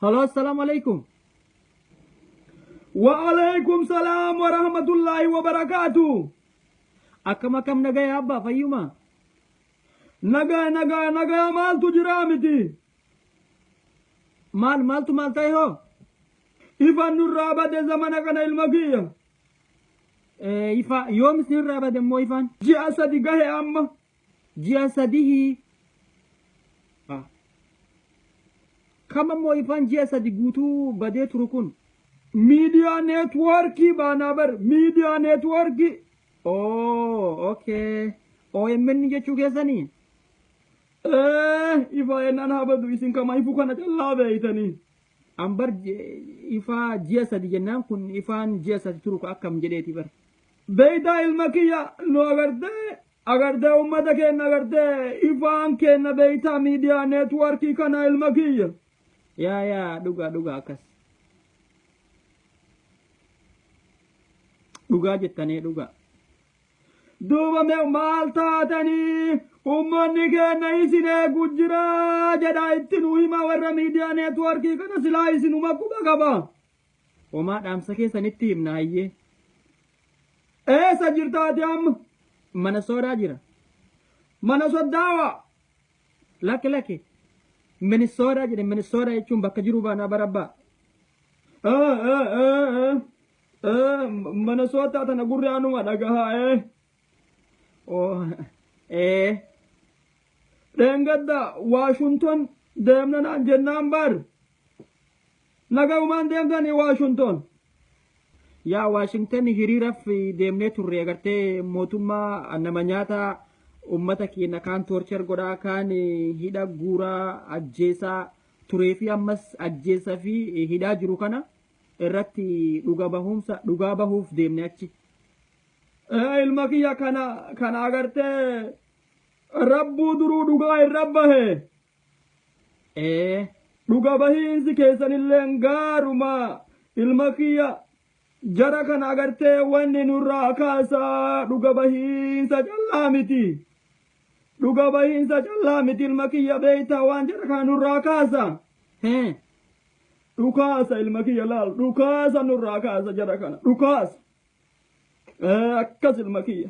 Halo, assalamualaikum. Waalaikumsalam warahmatullahi wabarakatuh. Akkam nagaya abba fayyuma. Nagaa maaltu jira miti. Maaltu maal ta'e hoo? Ifaan nurraa bade zamana kana ilma kiyya. Ifa yoom isinirraa bade immoo ifaan? Ji'a sadi gahe amma. Ji'a sadii. Kam ammoo ifaan ji'a sadi guutuu badee turu kun? Miidiyaa neetwoorkii baanaa bar miidiyaa neetwoorkii. Okay. OMN jechuu keessanii? Ifa ennaan habadu isin kama ifu kana callaa beeytanii. Ambar ifa ji'a sadi jennaan kun ifaan ji'a sadi turu akkam jedheeti bar. Beeytaa ilma kiyya nu agartee ummata keenya agartee ifaan keenya beeytaa miidiyaa neetwoorkii kana ilma kiyya. Yaa dhugaa akkas. Dhugaa jettanii dhugaa. Duuba mee maal taatanii ummanni keenya isin eegu jira jedhaa itti nu hima warra miidiyaa neetwoorkii kana silaa isinuma quba qaba. Homaa dhaamsa keessanitti himna hayyee. Eessa jirtaati amma? Mana soodaa jira. Mana soddaawa. Lakke. Minisoodaa jedhe minisoodaa jechuun bakka jiru baanaa barabbaa. Mana sooddaa tana gurraanuma dhagahaa Dheengadda Waashington deemna naan jennaan bar. Nagaumaan deemtanii Waashington. Yaa Waashington hiriiraaf deemnee turre agartee mootummaa nama nyaata ummata keenya kaan toorchar godhaa kaan hidha guuraa ajjeesaa turee fi ammas ajjeesaa fi hidhaa jiru kana irratti dhugaa bahuuf deemne achi. Ilma kiyya kana agartee rabbuu duruu dhugaa hin rabbahe. Dhuga bahiinsi keessanillee gaaruma ilma kiyya jara kana agartee wanni nurraa kaasaa dhuga bahiinsa callaa miti. Dhuga bahiinsa callaa miti ilma kiyya beeytaa waan jara kana nurraa kaasa. Dhukaasa ilma kiyya laal dhukaasa nurraa kaasa jara kana dhukaasa. Akkas ilma kiyya.